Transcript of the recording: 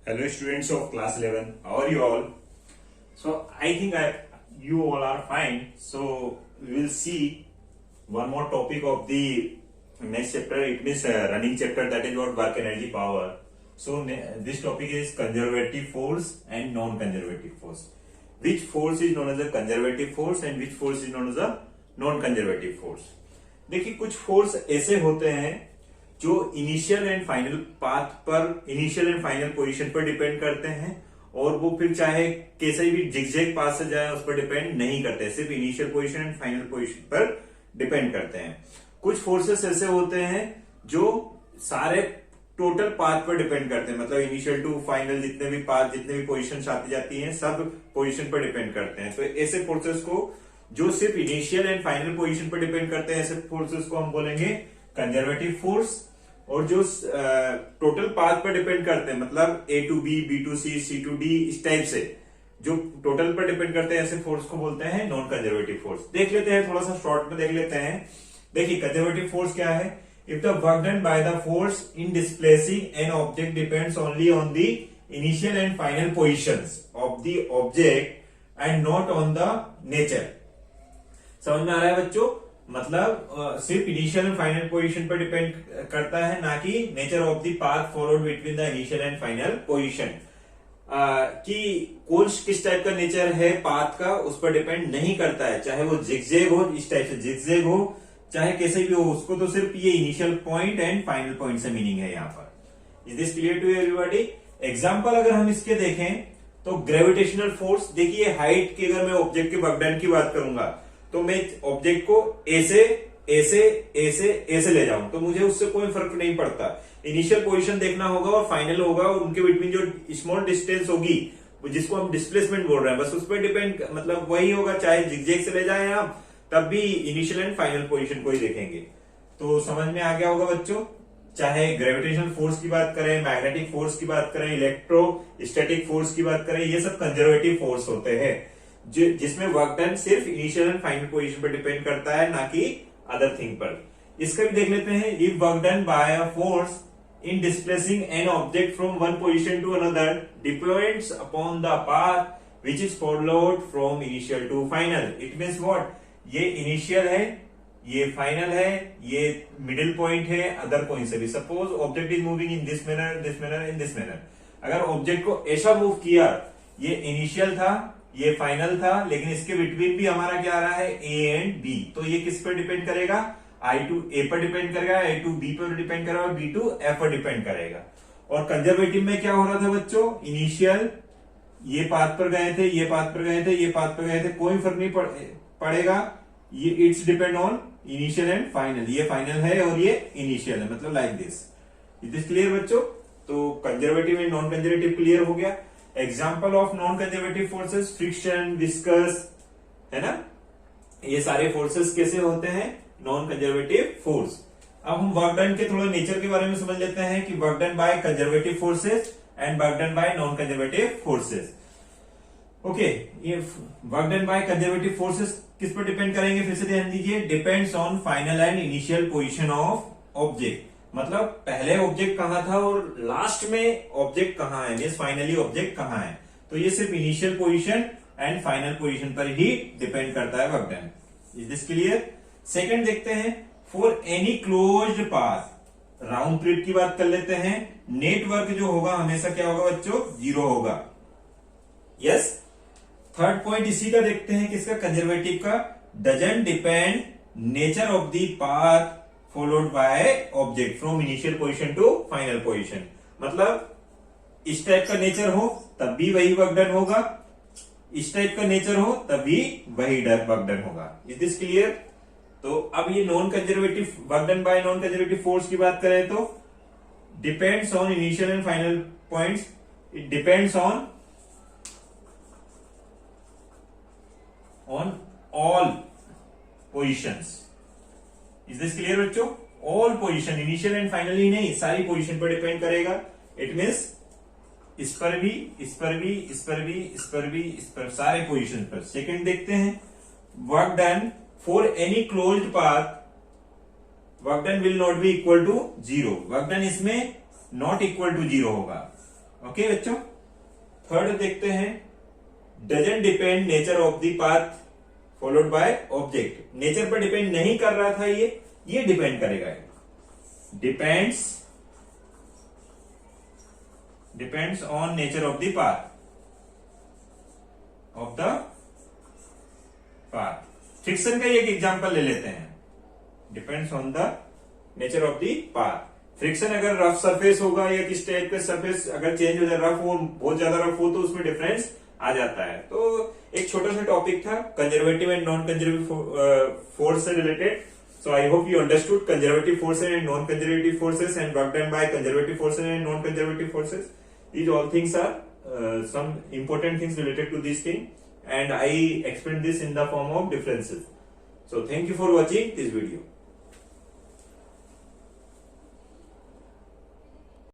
Hello students of class 11, how are you all? So I think you all are fine. So we will see one more topic of the next chapter. It means running chapter, that is what work energy power. So this topic is conservative force and non-conservative force. Which force is known as a conservative force and which force is known as a non-conservative force. देखिए कुछ force ऐसे होते हैं जो initial and final path पर, initial and final position पर depend करते हैं, और वो फिर चाहे कैसे भी जिगजैग पाथ से जाए उस पर डिपेंड नहीं करते, सिर्फ initial position and final position पर डिपेंड करते हैं। कुछ फोर्सेस ऐसे होते हैं जो सारे टोटल पाथ पर डिपेंड करते हैं, मतलब इनिशियल टू फाइनल जितने भी पाथ, जितने भी पोजीशन आती जाती हैं, सब पोजीशन पर डिपेंड करते हैं। तो ऐसे फोर्सेस को जो सिर्फ इनिशियल एंड फाइनल पोजीशन पर डिपेंड करते हैं, ऐसे फोर्सेस को हम बोलेंगे कंजर्वेटिव फोर्स। और जो टोटल पाथ पर डिपेंड करते हैं, मतलब A to B, B to C, C to D, इस टाइप से जो टोटल पर डिपेंड करते हैं, ऐसे फोर्स को बोलते हैं नॉन कंजर्वेटिव फोर्स। देख लेते हैं, थोड़ा सा शॉर्ट में देख लेते हैं। देखिए कंजर्वेटिव फोर्स क्या है। If the work done by the force in displacing an object depends only on the initial and final positions of the object and not on the nature. समझ में आ रहा है बच्चों? मतलब सिर्फ इनिशियल एंड फाइनल पोजीशन पर depend करता है, ना कि nature of the path followed between the initial and final position. कि कौन किस टाइप का नेचर है पाथ का, उस पर डिपेंड नहीं करता है। चाहे वो जिगजैग हो, इस टाइप से जिगजैग हो, चाहे कैसे भी हो, उसको तो सिर्फ ये initial point and final point से मीनिंग है यहाँ पर। Is this clear to everybody? Example अगर हम इसके देखें तो ग्रेविटेशनल फोर्स, देखिए हाइट की अगर मैं ऑब्जेक्ट के वर्क डन की बात करूंगा तो मैं ऑब्जेक्ट को ऐसे ऐसे ऐसे ऐसे ले जाऊं तो मुझे उससे कोई फर्क नहीं पड़ता। इनिशियल पोजीशन देखना होगा और फाइनल होगा, और उनके बिटवीन जो स्मॉल डिस्टेंस होगी जिसको हम डिस्प्लेसमेंट बोल रहे हैं, बस उस पर डिपेंड, मतलब वही होगा। चाहे जिगजैग से ले जाए आप, तब भी इनिशियल एंड फाइनल पोजीशन को ही देखेंगे। तो समझ में आ गया होगा बच्चों। चाहे ग्रेविटेशनल फोर्स की बात करें, मैग्नेटिक फोर्स की बात करें, इलेक्ट्रोस्टैटिक फोर्स की बात करें, ये सब कंजर्वेटिव फोर्स होते हैं जिसमें वर्क डन सिर्फ इनिशियल एंड फाइनल पोजीशन पर डिपेंड करता है, ना कि अदर थिंग पर। इसका भी देख लेते हैं। If work done by a force in displacing an object from one position to another depends upon the path which is followed from initial to final. It means what? ये initial है, ये final है, ये middle point है, other point से भी। Suppose object is moving in this manner, this manner, in this manner. अगर object को ऐसा मूव किया, ये इनिशियल था, ये फाइनल था, लेकिन इसके बिटवीन भी हमारा क्या आ रहा है, ए एंड बी, तो ये किस पर डिपेंड करेगा? आई टू ए पर डिपेंड करेगा, ए टू बी पर डिपेंड करेगा, बी टू एफ पर डिपेंड करेगा। और कंजर्वेटिव में क्या हो रहा था बच्चों? इनिशियल ये पाथ पर गए थे, ये पाथ पर गए थे, ये पाथ पर गए थे, कोई फर्क नहीं पड़ेगा। ये it's depend on initial and final. ये फाइनल है और ये इनिशियल है, मतलब like this. It is clear बच्चों? तो conservative and non conservative clear हो गया। Example of non conservative forces, friction, viscous, है ना, ये सारे फोर्सेस कैसे होते हैं? Non conservative force. अब हम वर्क डन के थोड़ा नेचर के बारे में समझ लेते हैं कि work done by conservative forces and work done by non conservative forces. Okay, ये work done by conservative forces किस पर डिपेंड करेंगे? फिर से ध्यान दीजिए। Depends on final and initial position of object, मतलब पहले ऑब्जेक्ट कहां था और लास्ट में ऑब्जेक्ट कहां है, मींस फाइनली ऑब्जेक्ट कहां है। तो ये सिर्फ initial position and final position पर ही डिपेंड करता है work done. Is this clear? Second देखते हैं। For any closed path, round period की बात कर लेते हैं। नेटवर्क जो होगा हमेशा क्या होगा बच्चों? जीरो होगा। यस। थर्ड पॉइंट इसी का देखते हैं, किसका? कंजर्वेटिव का। Doesn't depend nature of the path followed by object from initial position to final position. मतलब इस टाइप का नेचर हो तब भी वही वर्क डन होगा, इस टाइप का नेचर हो तब भी वही वर्क डन होगा। Is this clear? तो अब ये non conservative work done by non conservative force की बात करें तो depends on initial and final points, it depends on all positions. Is this clear बच्चों? All position, initial and final ही नहीं, सारी पोजीशन पर डिपेंड करेगा। इट मीन्स इस पर भी, इस पर भी, इस पर भी, इस पर भी, इस पर, सारे पोजीशन पर। सेकंड देखते हैं। Work done for any closed path, work done will not be equal to zero. Work done इसमें नॉट इक्वल टू जीरो होगा। ओके बच्चों, थर्ड देखते हैं, doesn't depend nature of the path followed by object. Nature पर depend नहीं कर रहा था, ये डिपेंड करेगा। Depends on nature of the path. Friction का एक एग्जांपल ले लेते हैं। Depends on the nature of the path. Friction अगर रफ सरफेस होगा या किस टाइप का सरफेस अगर चेंज हो जाए, रफ हो, बहुत ज्यादा रफ हो, तो उसमें डिफरेंस आ जाता है। तो एक छोटा सा टॉपिक था conservative and non conservative force से related. So I hope you understood conservative forces and non conservative forces and work done by conservative forces and non conservative forces. These all things are some important things related to this thing, and I explained this in the form of differences. So thank you for watching this video.